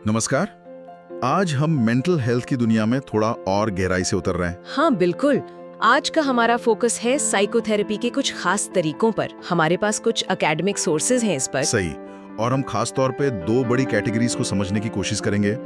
नमस्कार। आज हम मेंटल हेल्थ की दुनिया में थोड़ा और गहराई से उतर रहे हैं। हाँ बिल्कुल। आज का हमारा फोकस है साइकोथेरेपी के कुछ खास तरीकों पर। हमारे पास कुछ एकेडमिक सोर्सेज हैं इस पर। सही। और हम खास तौर पे दो बड़ी कैटेगरीज को समझने की कोशिश करेंगे।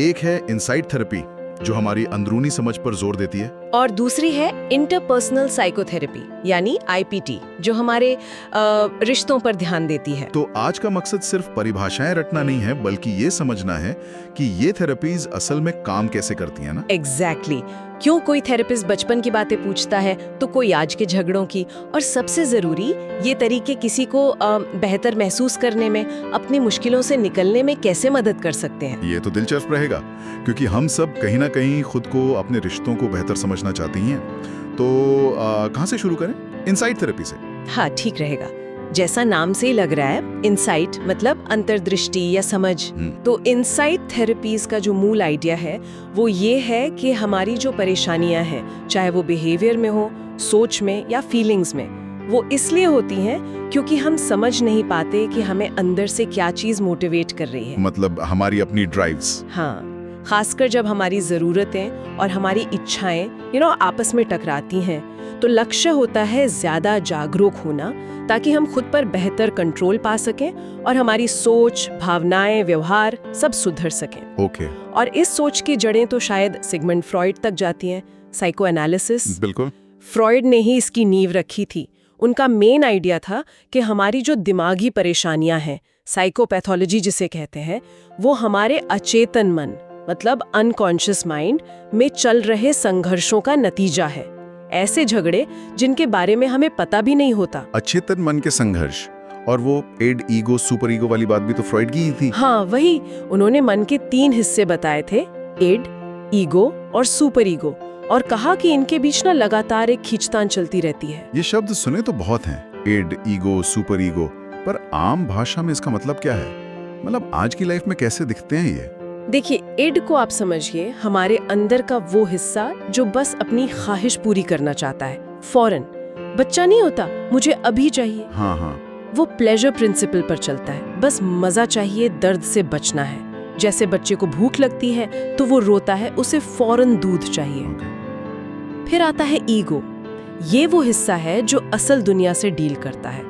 एक है इनसाइट थेरेपी, जो हमारी अंदरूनी समझ पर जोर देती है, और दूसरी है इंटरपर्सनल साइकोथेरेपी यानी आईपीटी, जो हमारे रिश्तों पर ध्यान देती है। तो आज का मकसद सिर्फ परिभाषाएं रटना नहीं है, बल्कि ये समझना है कि ये थेरेपीज असल में काम कैसे करती हैं ना। एग्जैक्टली। क्यों कोई थेरेपिस्ट बचपन की बातें पूछता है तो कोई आज के झगड़ों की, और सबसे जरूरी ये तरीके किसी को बेहतर महसूस करने में, अपनी मुश्किलों से निकलने में कैसे मदद कर सकते हैं। ये तो दिलचस्प रहेगा, क्योंकि हम सब कहीं ना कहीं खुद को, अपने रिश्तों को बेहतर समझना चाहती हैं। तो कहाँ से शुरू करें? इनसाइट थेरेपी से। हाँ ठीक रहेगा। जैसा नाम से ही लग रहा है, इनसाइट मतलब अंतर्दृष्टि या समझ। तो इनसाइट थेरेपीज का जो मूल आइडिया है वो ये है कि हमारी जो परेशानियां हैं, चाहे वो बिहेवियर में हो, सोच में या फीलिंग्स में, वो इसलिए होती हैं क्योंकि हम समझ नहीं पाते कि हमें अंदर से क्या चीज मोटिवेट कर रही है। मतलब हमारी अपनी ड्राइव्स। हाँ, खासकर जब हमारी जरूरतें और हमारी इच्छाएं आपस में टकराती हैं, तो लक्ष्य होता है ज्यादा जागरूक होना, ताकि हम खुद पर बेहतर कंट्रोल पा सकें और हमारी सोच, भावनाएं, व्यवहार सब सुधर सकें। ओके। और इस सोच की जड़ें तो शायद सिगमंड फ्रॉइड तक जाती हैं। साइको एनालिसिस, बिल्कुल। फ्रॉइड ने ही इसकी नींव रखी थी। उनका मेन आइडिया था कि हमारी जो दिमागी परेशानियां हैं, साइकोपैथोलॉजी जिसे कहते हैं, वो हमारे अचेतन मन मतलब अनकॉन्शियस माइंड में चल रहे संघर्षों का नतीजा है। ऐसे झगड़े जिनके बारे में हमें पता भी नहीं होता। अचेतन मन के संघर्ष। और वो एड ईगो सुपर ईगो वाली बात भी तो फ्रॉइड की ही थी। हाँ वही। उन्होंने मन के 3 हिस्से बताए थे, एड, ईगो और सुपर ईगो, और कहा कि इनके बीच ना लगातार एक खींचतान चलती रहती है। ये शब्द सुने तो बहुत हैं, एड, ईगो, सुपर ईगो, पर आम भाषा में इसका मतलब क्या है? मतलब आज की लाइफ में कैसे दिखते हैं ये? देखिए, एड को आप समझिए हमारे अंदर का वो हिस्सा जो बस अपनी ख्वाहिश पूरी करना चाहता है, फौरन। बच्चा नहीं होता, मुझे अभी चाहिए। हाँ हाँ। वो प्लेजर प्रिंसिपल पर चलता है, बस मजा चाहिए, दर्द से बचना है। जैसे बच्चे को भूख लगती है तो वो रोता है, उसे फौरन दूध चाहिए। फिर आता है ईगो। ये वो हिस्सा है जो असल दुनिया से डील करता है।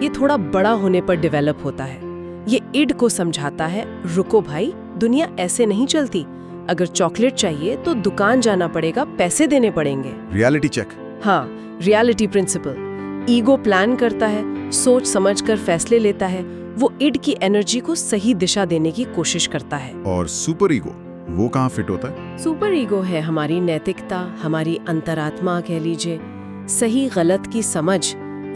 ये थोड़ा बड़ा होने पर डेवलप होता है। ये इड को समझाता है, रुको भाई, दुनिया ऐसे नहीं चलती। अगर चॉकलेट चाहिए तो दुकान जाना पड़ेगा, पैसे देने पड़ेंगे। Reality check. हाँ, रियलिटी प्रिंसिपल। ईगो प्लान करता है, सोच समझकर फैसले लेता है। वो इड की एनर्जी को सही दिशा देने की कोशिश करता है। और सुपर ईगो, वो कहाँ फिट होता है? सुपर ईगो है हमारी नैतिकता, हमारी अंतरात्मा कह लीजिए, सही गलत की समझ।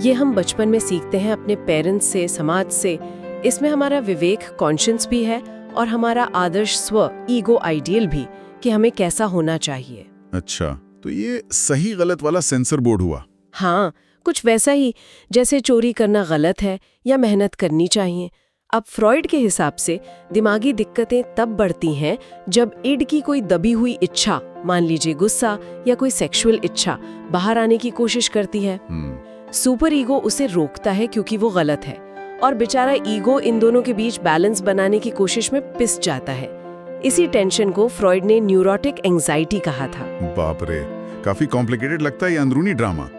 ये हम बचपन में सीखते हैं अपने पेरेंट्स से, समाज से। इसमें हमारा विवेक, कॉन्शियंस भी है, और हमारा आदर्श स्व, ईगो आइडियल भी, कि हमें कैसा होना चाहिए। अच्छा, तो ये सही गलत वाला सेंसर बोर्ड हुआ। हाँ, कुछ वैसा ही जैसे चोरी करना गलत है या मेहनत करनी चाहिए। अब फ्रॉइड के हिसाब से दिमागी दिक्कतें तब बढ़ती हैं जब इड की कोई दबी हुई इच्छा, मान लीजिए गुस्सा या कोई सेक्सुअल इच्छा, बाहर आने की कोशिश करती है। सुपर ईगो उसे रोकता है क्योंकि वो गलत है, और बेचारा ईगो इन दोनों के बीच बैलेंस बनाने की कोशिश में पिस जाता है। इसी टेंशन को फ्रॉइड ने न्यूरोटिक एंजाइटी कहा था। बाप रे, काफी कॉम्प्लिकेटेड लगता है ये अंदरूनी ड्रामा।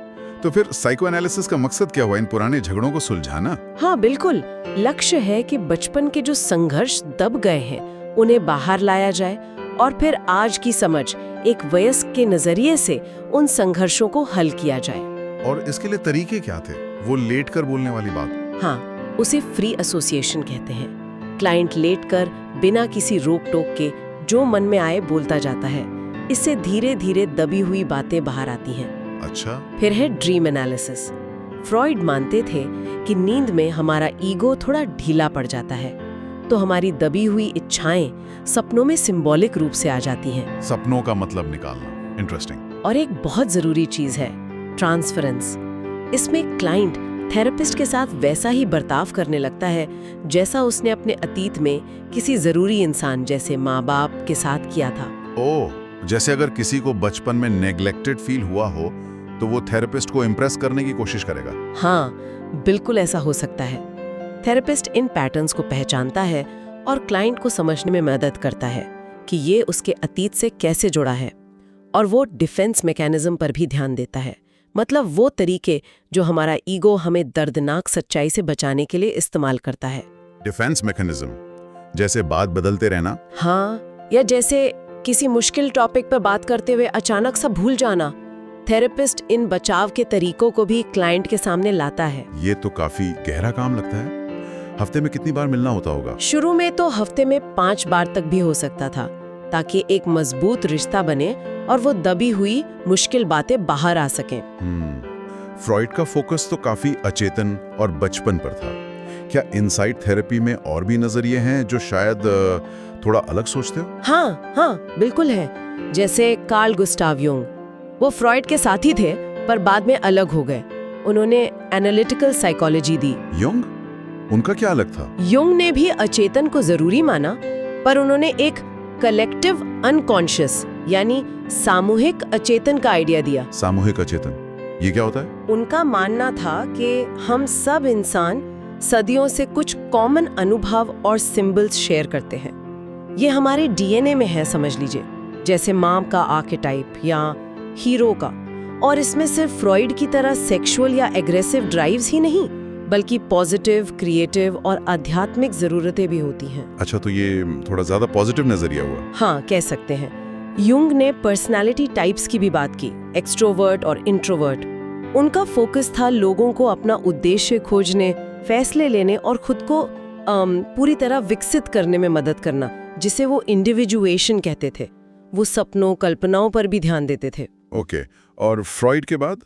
तो फिर साइको एनालिसिस का मकसद क्या हुआ? इन पुराने झगड़ों को सुलझाना? हाँ बिल्कुल। लक्ष्य है कि बचपन के जो संघर्ष दब गए हैं उन्हें बाहर लाया जाए, और फिर आज की समझ, एक वयस्क के नजरिए से उन संघर्षों को हल किया जाए। और इसके लिए तरीके क्या थे? वो लेट कर बोलने वाली बात। हाँ, उसे फ्री एसोसिएशन कहते हैं। क्लाइंट लेटकर बिना किसी रोक टोक के जो मन में आए बोलता जाता है। इससे धीरे धीरे दबी हुई बातें बाहर आती हैं। अच्छा। फिर है ड्रीम एनालिसिस। फ्रॉइड मानते थे कि नींद में हमारा ईगो थोड़ा ढीला पड़ जाता है, तो हमारी दबी हुई इच्छाएं सपनों में सिंबॉलिक रूप से आ जाती हैं। सपनों का मतलब निकालना, इंटरेस्टिंग। और एक बहुत जरूरी चीज है ट्रांसफरेंस। इसमें क्लाइंट थेरेपिस्ट के साथ वैसा ही बर्ताव करने लगता है जैसा उसने अपने अतीत में किसी जरूरी इंसान, जैसे माँ बाप के साथ किया था। ओह, जैसे अगर किसी को बचपन में नेग्लेक्टेड फील हुआ हो तो वो थेरेपिस्ट को इम्प्रेस करने की कोशिश करेगा। हाँ, बिल्कुल ऐसा हो सकता है। थेरेपिस्ट इन पैटर्न्स को पहचानता है और क्लाइंट को समझने में मदद करता है कि ये उसके अतीत से कैसे जुड़ा है। और वो डिफेंस मैकेनिज्म पर भी ध्यान देता है, मतलब वो तरीके जो हमारा ईगो हमें दर्दनाक सच्चाई से बचाने के लिए इस्तेमाल करता है। डिफेंस मैकेनिज्म, जैसे बात बदलते रहना। हाँ, या जैसे किसी मुश्किल टॉपिक पर बात करते हुए अचानक सा भूल जाना। थेरेपिस्ट इन बचाव के तरीकों को भी क्लाइंट के सामने लाता है। ये तो काफी गहरा काम लगता है। हफ्ते में कितनी बार मिलना होता होगा? शुरू में तो हफ्ते में 5 बार तक भी हो सकता था, ताकि एक मजबूत रिश्ता बने और वो दबी हुई मुश्किल बातें बाहर आ सकें। फ्रॉइड का फोकस तो काफी अचेतन और बचपन पर था। क्या इनसाइट थेरेपी में और भी नजरिए हैं जो शायद थोड़ा अलग सोचते हो? हाँ, बिल्कुल है। जैसे कार्ल गुस्टाव युंग, वो फ्रॉइड के साथी थे पर बाद में अलग हो गए। उन्होंने एनालिटिकल साइकोलॉजी दी। युंग, उनका क्या अलग था? युंग ने भी अचेतन को जरूरी माना, पर उन्होंने एक कलेक्टिव अनकॉन्शियस यानी सामूहिक अचेतन का आइडिया दिया। सामूहिक अचेतन, ये क्या होता है? उनका मानना था कि हम सब इंसान सदियों से कुछ कॉमन अनुभव और सिंबल्स शेयर करते हैं। ये हमारे डीएनए में है, समझ लीजिए, जैसे मां का आर्केटाइप या हीरो का। और इसमें सिर्फ फ्रॉइड की तरह सेक्सुअल या एग्रेसिव ड्राइव्स ही नहीं, बल्कि पॉजिटिव, क्रिएटिव और आध्यात्मिक जरूरतें भी होती हैं। अच्छा, तो ये थोड़ा ज्यादा पॉजिटिव नजरिया हुआ। हाँ, कह सकते हैं। युंग ने पर्सनालिटी टाइप्स की भी बात की, एक्सट्रोवर्ट और इंट्रोवर्ट। उनका फोकस था लोगों को अपना उद्देश्य खोजने, फैसले लेने और खुद को पूरी तरह विकसित करने में मदद करना, जिसे वो इंडिविजुएशन कहते थे। वो सपनों, कल्पनाओं पर भी ध्यान देते थे। ओके, और फ्रॉइड के बाद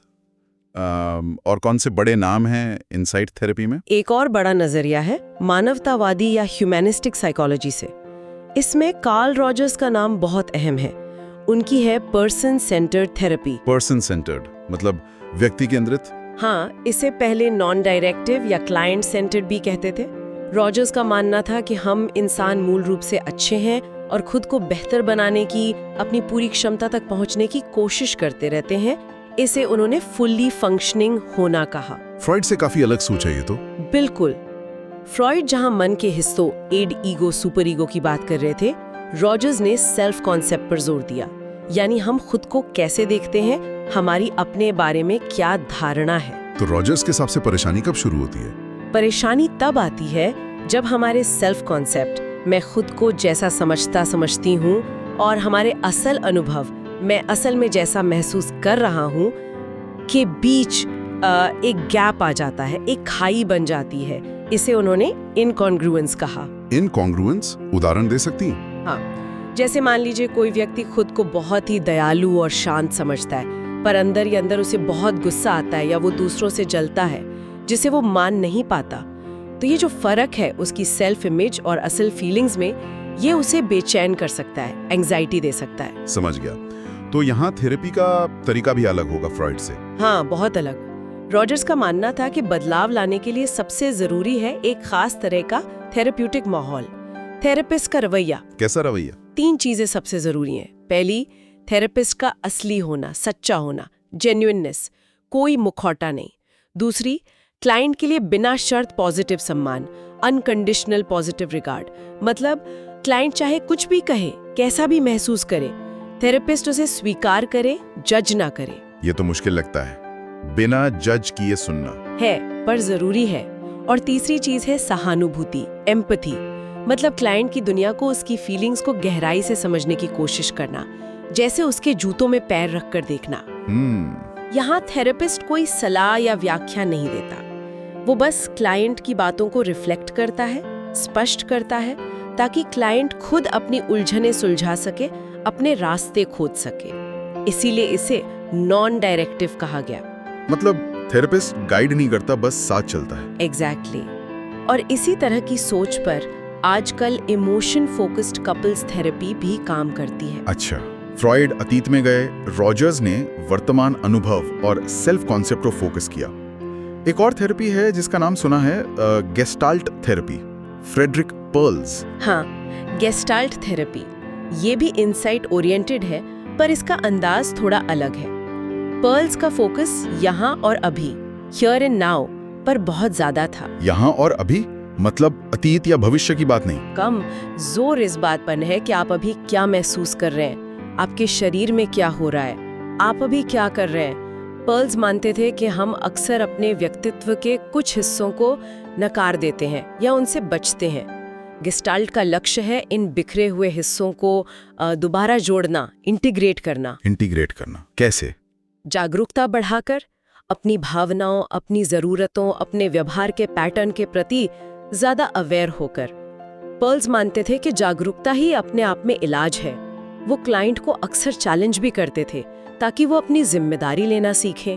और कौन से बड़े नाम हैं इनसाइट थेरेपी में? एक और बड़ा नजरिया है मानवतावादी या ह्यूमैनिस्टिक साइकोलॉजी से। इसमें कार्ल रॉजर्स का नाम बहुत अहम है। उनकी है person centred therapy. Person centred मतलब व्यक्ति केंद्रित? हाँ, इसे पहले नॉन डायरेक्टिव या क्लाइंट सेंटर्ड भी कहते थे। रॉजर्स का मानना था कि हम इंसान मूल रूप से अच्छे हैं और खुद को बेहतर बनाने की, अपनी पूरी क्षमता तक पहुंचने की कोशिश करते रहते हैं। इसे उन्होंने फुल्ली फंक्शनिंग होना कहा। फ्रॉइड से काफी अलग सोच है ये तो। बिल्कुल। फ्रॉइड जहां मन के हिस्सों इड, ईगो, सुपर ईगो की बात कर रहे थे, रॉजर्स ने सेल्फ कॉन्सेप्ट पर जोर दिया। यानी हम खुद को कैसे देखते हैं, हमारी अपने बारे में क्या धारणा है। तो रॉजर्स के हिसाब से परेशानी कब शुरू होती है? परेशानी तब आती है जब हमारे सेल्फ कॉन्सेप्ट, मैं खुद को जैसा समझती हूँ, और हमारे असल अनुभव, मैं असल में जैसा महसूस कर रहा हूँ, के बीच एक गैप आ जाता है, एक खाई बन जाती है। इसे उन्होंने इनकॉन्ग्रुएंस कहा। इनकॉन्ग्रुएंस, उदाहरण दे सकती हैं? हाँ, जैसे मान लीजिए कोई व्यक्ति खुद को बहुत ही दयालु और शांत समझता है, पर अंदर ही अंदर उसे बहुत गुस्सा आता है या वो दूसरों से जलता है, जिसे वो मान नहीं पाता। तो ये जो फर्क है उसकी सेल्फ इमेज और असल फीलिंग्स में, ये उसे बेचैन कर सकता है, एंग्जाइटी दे सकता है। समझ गया। तो यहाँ थेरेपी का तरीका भी अलग होगा फ्रॉइड से? हाँ, बहुत अलग। रॉजर्स का मानना था कि बदलाव लाने के लिए सबसे जरूरी है एक खास तरह का थेरेप्यूटिक माहौल। थेरेपिस्ट का रवैया। कैसा रवैया? 3 चीजें सबसे जरूरी हैं। पहली, थेरेपिस्ट का असली होना, सच्चा होना, जेन्युइननेस, कोई मुखौटा नहीं। दूसरी, क्लाइंट के लिए बिना शर्त पॉजिटिव सम्मान, अनकंडीशनल पॉजिटिव रिगार्ड। मतलब क्लाइंट चाहे कुछ भी कहे, कैसा भी महसूस करे, थेरेपिस्ट उसे स्वीकार करे, जज ना करे। ये तो मुश्किल लगता है, बिना जज किए सुनना। है, पर जरूरी है। और तीसरी चीज है सहानुभूति, एम्पैथी। मतलब क्लाइंट की दुनिया को, उसकी फीलिंग्स को गहराई से समझने की कोशिश करना, जैसे उसके जूतों में पैर रखकर देखना। यहाँ थेरेपिस्ट कोई सलाह या व्याख्या नहीं देता, वो बस क्लाइंट की बातों को रिफ्लेक्ट करता है, स्पष्ट करता है, ताकि क्लाइंट खुद अपनी उलझनें सुलझा सके, अपने रास्ते खोज सके। इसीलिए इसे नॉन डायरेक्टिव कहा गया। मतलब थेरेपिस्ट गाइड नहीं करता, बस साथ चलता है। एग्जैक्टली। और इसी तरह की सोच पर आजकल इमोशन फोकस्ड कपल्स थेरेपी भी काम करती है। अच्छा, फ्रॉइड अतीत में गए, रॉजर्स ने वर्तमान अनुभव और सेल्फ कॉन्सेप्ट को फोकस किया। एक और थेरेपी है जिसका नाम सुना है, गेस्टाल्ट थेरेपी, फ्रेडरिक पर्ल्स। हाँ, गेस्टाल्ट थेरेपी ये भी इनसाइट ओरिएंटेड है, पर इसका अंदाज थोड़ा अलग है। पर्ल्स का फोकस यहाँ और अभी, हियर एंड नाउ पर बहुत ज्यादा था। यहाँ और अभी मतलब अतीत या भविष्य की बात नहीं। कम जोर इस बात पर है कि आप अभी क्या महसूस कर रहे हैं, आपके शरीर में क्या हो रहा है, आप अभी क्या कर रहे हैं। पर्ल्स मानते थे कि हम अक्सर अपने व्यक्तित्व के कुछ हिस्सों को नकार देते हैं या उनसे बचते हैं। गेस्टाल्ट का लक्ष्य है इन बिखरे हुए हिस्सों को दोबारा जोड़ना, इंटीग्रेट करना। इंटीग्रेट करना कैसे? जागरूकता बढ़ाकर, अपनी भावनाओं, अपनी ज़रूरतों, अपने व्यवहार के पैटर्न के प्रति ज़्यादा अवेयर होकर। पर्ल्स मानते थे कि जागरूकता ही अपने आप में इलाज है। वो क्लाइंट को अक्सर चैलेंज भी करते थे ताकि वो अपनी जिम्मेदारी लेना सीखें।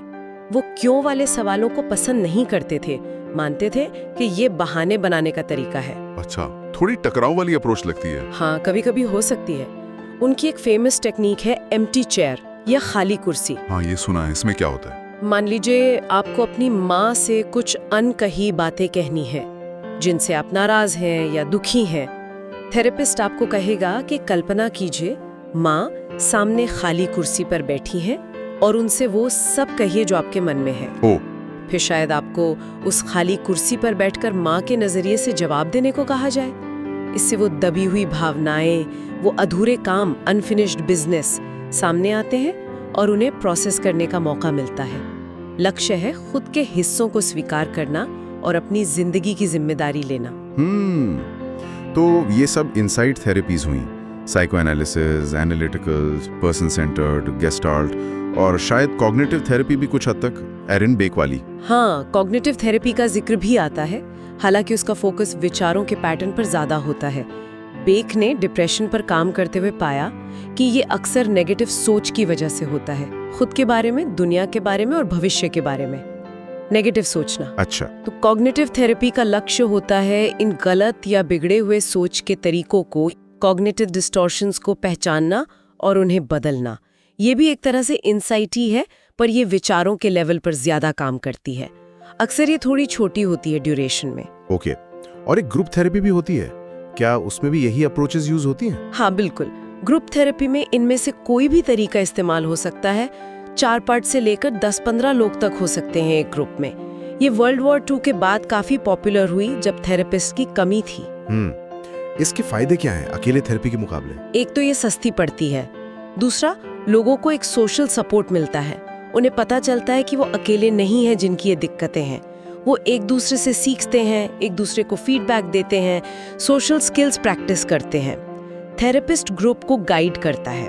वो क्यों वाले सवालों को पसंद नहीं करते थे, मानते थे कि ये बहाने बनाने का तरीका है। अच्छा, थोड़ी टकराव वाली अप्रोच लगती है। हाँ, कभी कभी हो सकती है। उनकी एक फेमस टेक्निक है एम्प्टी चेयर या खाली कुर्सी। हाँ, ये सुना है। इसमें क्या होता है? मान लीजिए आपको अपनी माँ से कुछ अनकही बातें कहनी है जिनसे आप नाराज हैं या दुखी हैं। थेरेपिस्ट आपको कहेगा कि कल्पना कीजिए माँ सामने खाली कुर्सी पर बैठी हैं और उनसे वो सब कहिए जो आपके मन में है। फिर शायद आपको उस खाली कुर्सी पर बैठकर माँ के नजरिए से जवाब देने को कहा जाए। इससे वो दबी हुई भावनाएं, वो अधूरे काम, अनफिनिश्ड बिजनेस सामने आते हैं और उन्हें प्रोसेस करने का मौका मिलता है। लक्ष्य है खुद के हिस्सों को स्वीकार करना और अपनी जिंदगी की जिम्मेदारी लेना। तो ये सब इनसाइट थेरेपीज हुई, psycho analysis, analytical, person centred, gestalt और शायद कॉग्निटिव थेरेपी भी कुछ हद तक, एरिन बेक वाली। हाँ, कॉग्निटिव थेरेपी का जिक्र भी आता है, हालांकि उसका फोकस विचारों के पैटर्न पर ज्यादा होता है। बेक ने डिप्रेशन पर काम करते हुए पाया कि ये अक्सर नेगेटिव सोच की वजह से होता है, खुद के बारे में, दुनिया के बारे में और भविष्य के बारे में नेगेटिव सोचना। अच्छा, तो कॉग्निटिव थेरेपी का लक्ष्य होता है इन गलत या बिगड़े हुए सोच के तरीकों को, कॉग्निटिव डिस्टॉर्शंस को पहचानना और उन्हें बदलना। ये भी एक तरह से इंसाइट ही है, पर ये विचारों के लेवल पर ज्यादा काम करती है। अक्सर ये थोड़ी छोटी होती है ड्यूरेशन में। ओके, और एक ग्रुप थेरेपी भी होती है क्या? उसमें भी यही अप्रोचेस यूज होती हैं? हाँ बिल्कुल, ग्रुप थेरेपी में इनमें से कोई भी तरीका इस्तेमाल हो सकता है। 4 पार्ट से लेकर 10-15 लोग तक हो सकते हैं एक ग्रुप में। ये वर्ल्ड वॉर 2 के बाद काफी पॉपुलर हुई जब थेरेपिस्ट की कमी थी। इसके फायदे क्या हैं अकेले थेरेपी के मुकाबले? एक तो ये सस्ती पड़ती है, दूसरा लोगों को एक सोशल सपोर्ट मिलता है। उन्हें पता चलता है कि वो अकेले नहीं है जिनकी ये दिक्कतें हैं। वो एक दूसरे से सीखते हैं, एक दूसरे को फीडबैक देते हैं, सोशल स्किल्स प्रैक्टिस करते हैं। थेरेपिस्ट ग्रुप को गाइड करता है।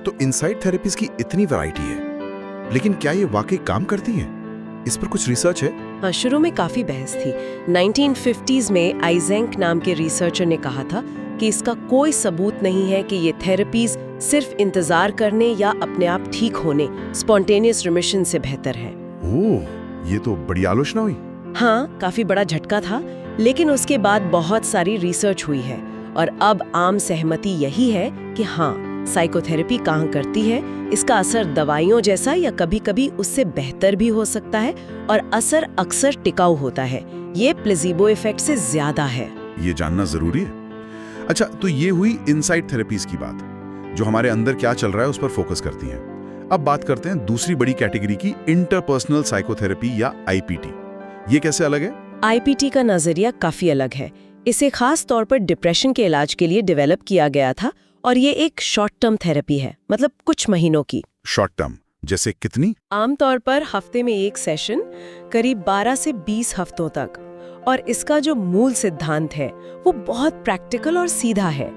तो इनसाइट थेरेपीज की इतनी वैरायटी है, लेकिन क्या ये वाकई काम करती हैं? इस पर कुछ रिसर्च है? हाँ, शुरू में काफी बहस थी। 1950s में आइजेंक नाम के रिसर्चर ने कहा था कि इसका कोई सबूत नहीं है कि ये थेरेपीज सिर्फ इंतजार करने या अपने आप ठीक होने, स्पॉन्टेनियस रिमिशन से बेहतर है। ओह, ये तो बड़ी आलोचना हुई। हाँ, काफी बड़ा झटका था, लेकिन उसके बाद बहुत सारी रिसर्च हुई है और अब आम सहमति यही है कि हाँ, साइकोथेरेपी काम करती है। इसका असर दवाइयों जैसा या कभी-कभी उससे बेहतर भी हो सकता है और असर अक्सर टिकाऊ होता है। ये प्लेसिबो इफेक्ट से ज्यादा है। ये जानना जरूरी है। अच्छा, तो ये हुई इनसाइट थेरेपीज की बात, जो हमारे अंदर क्या चल रहा है उस पर फोकस करती हैं। अब बात करते हैं दूसरी बड़ी कैटेगरी की, इंटरपर्सनल साइकोथेरेपी या आईपीटी। ये कैसे अलग है? आईपीटी का नजरिया काफी अलग है। इसे खास तौर पर डिप्रेशन के इलाज के लिए डेवलप किया गया था और ये एक शॉर्ट टर्म थेरेपी है, मतलब कुछ महीनों की। शॉर्ट टर्म जैसे कितनी? आमतौर पर हफ्ते में एक सेशन, करीब 12 से 20 हफ्तों तक। और इसका जो मूल सिद्धांत है वो बहुत प्रैक्टिकल और सीधा है।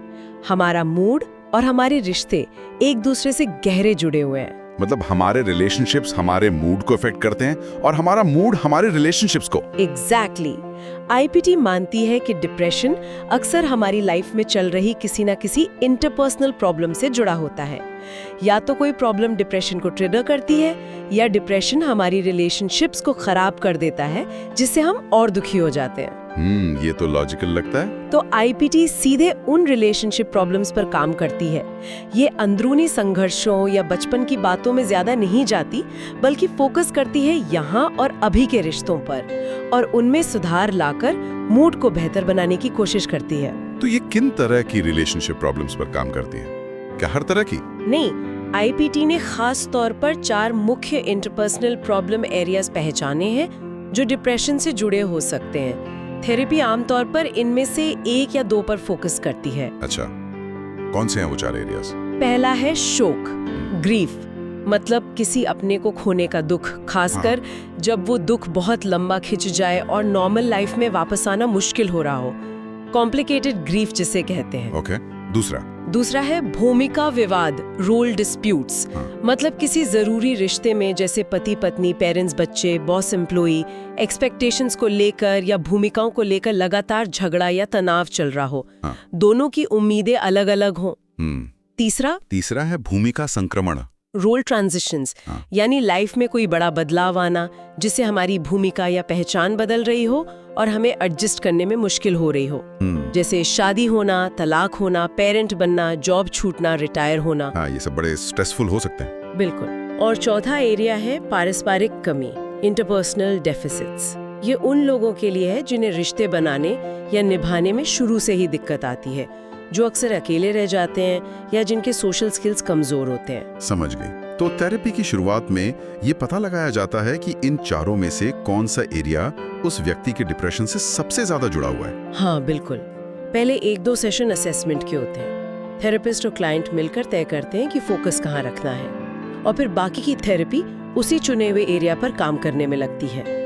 हमारा मूड और हमारे रिश्ते एक दूसरे से गहरे जुड़े हुए हैं। मतलब हमारे रिलेशनशिप्स हमारे मूड को इफेक्ट करते हैं और हमारा मूड हमारे रिलेशनशिप्स को। एग्जैक्टली। आईपीटी मानती है कि डिप्रेशन अक्सर हमारी लाइफ में चल रही किसी ना किसी इंटरपर्सनल प्रॉब्लम से जुड़ा होता है। या तो कोई प्रॉब्लम डिप्रेशन को ट्रिगर करती है या डिप्रेशन हमारी रिलेशनशिप्स को खराब कर देता है, जिससे हम और दुखी हो जाते हैं। ये तो लॉजिकल लगता है। तो आईपीटी सीधे उन रिलेशनशिप प्रॉब्लम्स पर काम करती है। ये अंदरूनी संघर्षों या बचपन की बातों में ज्यादा नहीं जाती, बल्कि फोकस करती है यहाँ और अभी के रिश्तों पर और उनमें सुधार लाकर मूड को बेहतर बनाने की कोशिश करती है। तो ये किन तरह की रिलेशनशिप प्रॉब्लम्स पर काम करती है? क्या हर तरह की? नहीं, आईपीटी ने खास तौर पर 4 मुख्य इंटरपर्सनल प्रॉब्लम एरियाज पहचाने हैं जो डिप्रेशन से जुड़े हो सकते हैं। थेरेपी आमतौर पर इनमें से 1 या 2 पर फोकस करती है। अच्छा, कौन से हैं वो 4 एरियाज? पहला है शोक, ग्रीफ, मतलब किसी अपने को खोने का दुख, खासकर जब वो दुख बहुत लंबा खिंच जाए और नॉर्मल लाइफ में वापस आना मुश्किल हो रहा हो। कॉम्प्लिकेटेड ग्रीफ जिसे कहते हैं। ओके, दूसरा है भूमिका विवाद, रोल डिस्प्यूट्स, मतलब किसी जरूरी रिश्ते में जैसे पति पत्नी, पेरेंट्स बच्चे, बॉस एम्प्लॉई, एक्सपेक्टेशंस को लेकर या भूमिकाओं को लेकर लगातार झगड़ा या तनाव चल रहा हो। दोनों की उम्मीदें अलग अलग हों। तीसरा है भूमिका संक्रमण, रोल ट्रांजिशंस, यानी लाइफ में कोई बड़ा बदलाव आना जिससे हमारी भूमिका या पहचान बदल रही हो और हमें एडजस्ट करने में मुश्किल हो रही हो। जैसे शादी होना, तलाक होना, पेरेंट बनना, जॉब छूटना, रिटायर होना। ये सब बड़े स्ट्रेसफुल हो सकते हैं। बिल्कुल। और चौथा एरिया है पारस्परिक कमी, इंटरपर्सनल डेफिसिट्स। ये उन लोगों के लिए है जिन्हें रिश्ते बनाने या निभाने में शुरू से ही दिक्कत आती है, जो अक्सर अकेले रह जाते हैं या जिनके सोशल स्किल्स कमजोर होते हैं। समझ गई। तो थेरेपी की शुरुआत में ये पता लगाया जाता है कि इन चारों में से कौन सा एरिया उस व्यक्ति के डिप्रेशन से सबसे ज्यादा जुड़ा हुआ है। हाँ बिल्कुल। पहले 1-2 सेशन असेसमेंट के होते हैं। थेरेपिस्ट और क्लाइंट मिलकर तय करते हैं कि फोकस कहाँ रखना है, और फिर बाकी की थेरेपी उसी चुने हुए एरिया पर काम करने में लगती है।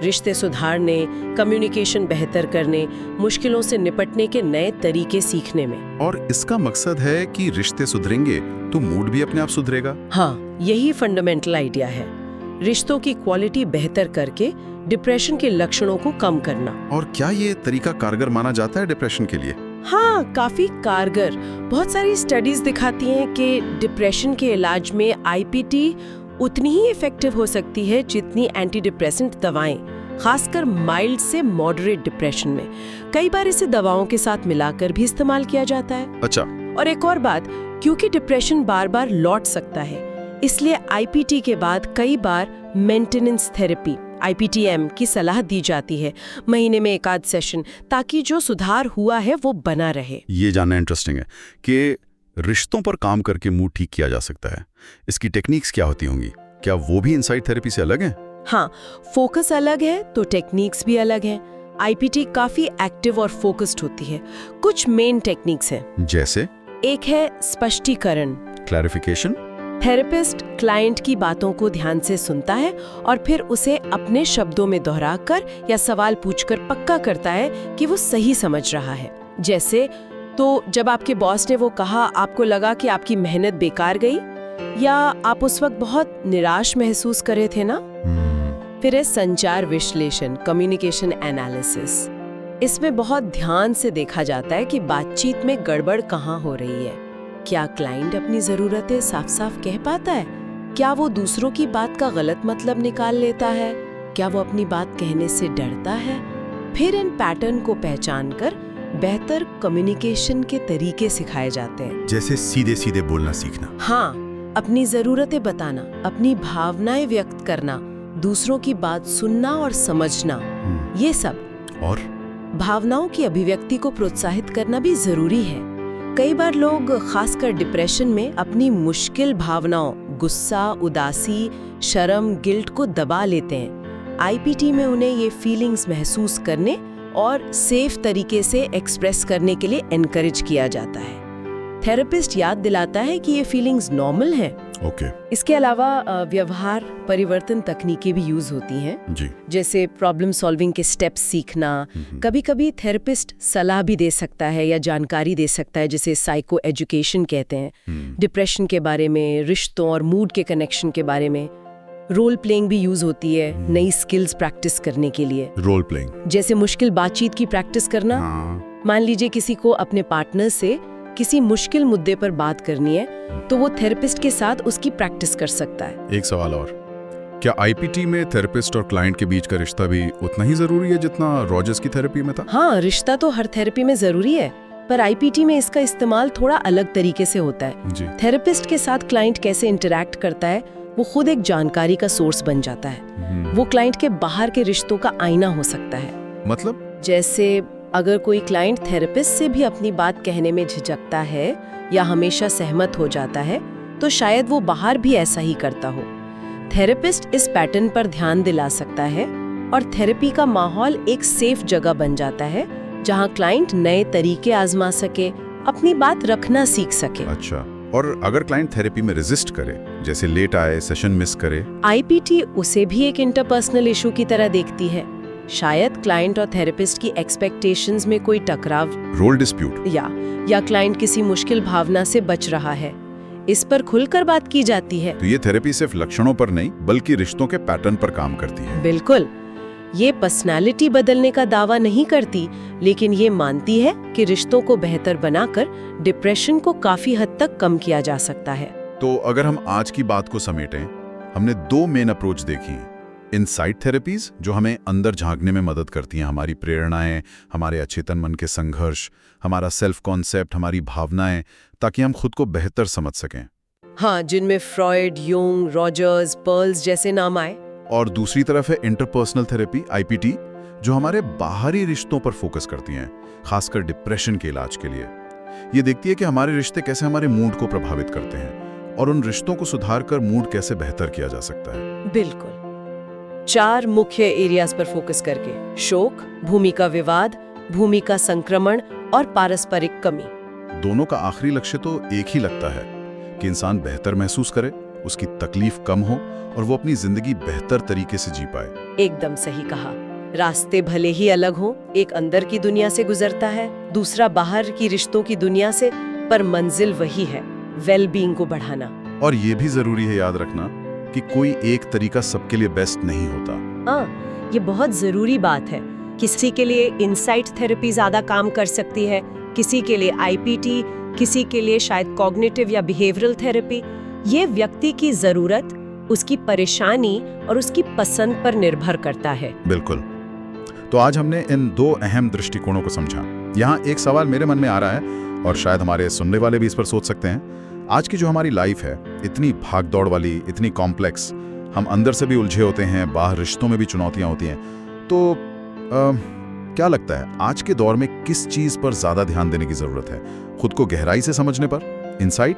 रिश्ते सुधारने, कम्युनिकेशन बेहतर करने, मुश्किलों से निपटने के नए तरीके सीखने में। और इसका मकसद है कि रिश्ते सुधरेंगे तो मूड भी अपने आप सुधरेगा। हाँ, यही फंडामेंटल आइडिया है। रिश्तों की क्वालिटी बेहतर करके डिप्रेशन के लक्षणों को कम करना। और क्या ये तरीका कारगर माना जाता है डिप्रेशन के लिए? हाँ, काफी कारगर। बहुत सारी स्टडीज दिखाती हैं कि डिप्रेशन के इलाज में आईपीटी उतनी ही इफेक्टिव हो सकती है जितनी एंटी डिप्रेसेंट दवाएं, खासकर माइल्ड से मॉडरेट डिप्रेशन में। कई बार इसे दवाओं के साथ मिलाकर भी इस्तेमाल किया जाता है। अच्छा। और एक और बात, क्योंकि डिप्रेशन बार बार लौट सकता है, इसलिए आईपीटी के बाद कई बार मेंटेनेंस थेरेपी IPTM की सलाह दी जाती है, महीने में 1 आध सेशन, ताकि जो सुधार हुआ है वो बना रहे। ये जानना इंटरेस्टिंग है कि रिश्तों पर काम करके मूड ठीक किया जा सकता है। इसकी टेक्निक्स क्या होती होंगी? क्या वो भी इनसाइट थेरेपी से अलग हैं? हाँ, फोकस अलग है तो टेक्निक्स भी अलग हैं। आईपीटी काफी एक्टिव और फोकस्ड होती है। कुछ मेन टेक्निक्स हैं। जैसे? एक है स्पष्टीकरण, क्लैरिफिकेशन। थेरेपिस्ट क्लाइंट की बातों को ध्यान से सुनता है और फिर उसे अपने शब्दों में दोहराकर या सवाल पूछकर पक्का करता है कि वो सही समझ रहा है। जैसे, तो जब आपके बॉस ने वो कहा, आपको लगा कि आपकी मेहनत बेकार गई, या आप उस वक्त बहुत निराश महसूस कर रहे थे ना? फिर है संचार विश्लेषण, कम्युनिकेशन एनालिसिस। इसमें बहुत ध्यान से देखा जाता है कि बातचीत में गड़बड़ कहाँ हो रही है। क्या क्लाइंट अपनी जरूरतें साफ साफ कह पाता है? क्या वो दूसरों की बात का गलत मतलब निकाल लेता है? क्या वो अपनी बात कहने से डरता है? फिर इन पैटर्न को पहचानकर बेहतर कम्युनिकेशन के तरीके सिखाए जाते हैं। जैसे सीधे सीधे बोलना सीखना। हाँ, अपनी जरूरतें बताना, अपनी भावनाएं व्यक्त करना, दूसरों की बात सुनना और समझना, ये सब। और भावनाओं की अभिव्यक्ति को प्रोत्साहित करना भी जरूरी है। कई बार लोग खासकर डिप्रेशन में अपनी मुश्किल भावनाओं, गुस्सा, उदासी, शर्म, गिल्ट को दबा लेते हैं। आईपीटी में उन्हें ये फीलिंग्स महसूस करने और सेफ तरीके से एक्सप्रेस करने के लिए एनकरेज किया जाता है। थेरेपिस्ट याद दिलाता है कि ये फीलिंग्स नॉर्मल हैं। ओके। इसके अलावा व्यवहार परिवर्तन तकनीकें भी यूज होती हैं जी। जैसे प्रॉब्लम सॉल्विंग के स्टेप्स सीखना। कभी-कभी थेरेपिस्ट सलाह भी दे सकता है या जानकारी दे सकता है, जिसे साइको एजुकेशन कहते हैं। डिप्रेशन के बारे में, रिश्तों और मूड के कनेक्शन के बारे में। रोल प्लेइंग भी यूज होती है नई स्किल्स प्रैक्टिस करने के लिए। रोल प्लेइंग जैसे मुश्किल बातचीत की प्रैक्टिस करना। मान लीजिए किसी को अपने पार्टनर से किसी मुश्किल मुद्दे पर बात करनी है, तो वो थेरेपिस्ट के साथ उसकी प्रैक्टिस कर सकता है। एक सवाल और, क्या आईपीटी में थेरेपिस्ट और क्लाइंट के बीच का रिश्ता भी उतना ही जरूरी है जितना रॉजर्स की थेरेपी में था? हाँ, रिश्ता तो हर थेरेपी में जरूरी है, पर आईपीटी में इसका इस्तेमाल थोड़ा अलग तरीके से होता है। जी। थेरेपिस्ट के साथ क्लाइंट कैसे इंटरैक्ट करता है, वो खुद एक जानकारी का सोर्स बन जाता है। वो क्लाइंट के बाहर के रिश्तों का आईना हो सकता है। मतलब? जैसे अगर कोई क्लाइंट थेरेपिस्ट से भी अपनी बात कहने में झिझकता है या हमेशा सहमत हो जाता है, तो शायद वो बाहर भी ऐसा ही करता हो। थेरेपिस्ट इस पैटर्न पर ध्यान दिला सकता है और थेरेपी का माहौल एक सेफ जगह बन जाता है जहां क्लाइंट नए तरीके आजमा सके, अपनी बात रखना सीख सके। अच्छा, और अगर क्लाइंट थेरेपी में रेजिस्ट करे, जैसे लेट आए, सेशन मिस करे? आईपीटी उसे भी एक इंटरपर्सनल इशू की तरह देखती है। शायद क्लाइंट और थेरेपिस्ट की एक्सपेक्टेशंस में कोई टकराव, रोल डिस्प्यूट, या क्लाइंट किसी मुश्किल भावना से बच रहा है, इस पर खुलकर बात की जाती है। तो ये थेरेपी सिर्फ लक्षणों पर नहीं बल्कि रिश्तों के पैटर्न पर काम करती है। बिल्कुल, ये पर्सनालिटी बदलने का दावा नहीं करती, लेकिन ये मानती है कि रिश्तों को बेहतर बनाकर डिप्रेशन को काफी हद तक कम किया जा सकता है। तो अगर हम आज की बात को समेटें, हमने 2 मेन अप्रोच देखी। इनसाइट थेरेपीज जो हमें अंदर झांकने में मदद करती हैं, हमारी प्रेरणाएं, हमारे अचेतन मन के संघर्ष, हमारा सेल्फ कॉन्सेप्ट, हमारी भावनाएं, ताकि हम खुद को बेहतर समझ सकें। हाँ, जिनमें फ्रॉयड, यूंग, रॉजर्स, पर्ल्स जैसे नाम आए। और दूसरी तरफ है इंटरपर्सनल थेरेपी, आईपीटी, जो हमारे बाहरी रिश्तों पर फोकस करती हैं, खासकर डिप्रेशन के इलाज के लिए। ये देखती है कि हमारे रिश्ते कैसे हमारे मूड को प्रभावित करते हैं और उन रिश्तों को सुधार कर मूड कैसे बेहतर किया जा सकता है। बिल्कुल, 4 मुख्य एरियाज पर फोकस करके: शोक, भूमि का विवाद, भूमि का संक्रमण और पारस्परिक कमी। दोनों का आखिरी लक्ष्य तो एक ही लगता है कि इंसान बेहतर महसूस करे, उसकी तकलीफ कम हो और वो अपनी जिंदगी बेहतर तरीके से जी पाए। एकदम सही कहा। रास्ते भले ही अलग हों, एक अंदर की दुनिया से गुजरता है, दूसरा बाहर की रिश्तों की दुनिया से, पर मंजिल वही है, वेलबींग को बढ़ाना। और ये भी जरूरी है याद रखना कि कोई एक तरीका सबके लिए बेस्ट नहीं होता। हाँ, ये बहुत जरूरी बात है। किसी के लिए इनसाइट थेरेपी ज्यादा काम कर सकती है, किसी के लिए आईपीटी, किसी के लिए शायद कॉग्निटिव या बिहेवियरल थेरेपी। ये व्यक्ति की जरूरत, उसकी परेशानी और उसकी पसंद पर निर्भर करता है। बिल्कुल। तो आज हमने इन 2 अहम दृष्टिकोणों को समझा। यहाँ एक सवाल मेरे मन में आ रहा है और शायद हमारे सुनने वाले भी इस पर सोच सकते हैं। आज की जो हमारी लाइफ है, इतनी भाग-दौड़ वाली, इतनी कॉम्प्लेक्स, हम अंदर से भी उलझे होते हैं, बाहर रिश्तों में भी चुनौतियां होती हैं। तो क्या लगता है आज के दौर में किस चीज पर ज्यादा ध्यान देने की जरूरत है? खुद को गहराई से समझने पर, इनसाइट,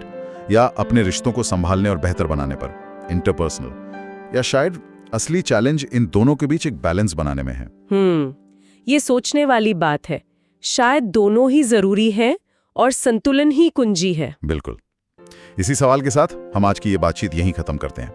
या अपने रिश्तों को संभालने और बेहतर बनाने पर, इंटरपर्सनल? या शायद असली चैलेंज इन दोनों के बीच एक बैलेंस बनाने में है? ये सोचने वाली बात है। शायद दोनों ही जरूरी हैं और संतुलन ही कुंजी है। बिल्कुल। इसी सवाल के साथ हम आज की ये बातचीत यहीं खत्म करते हैं।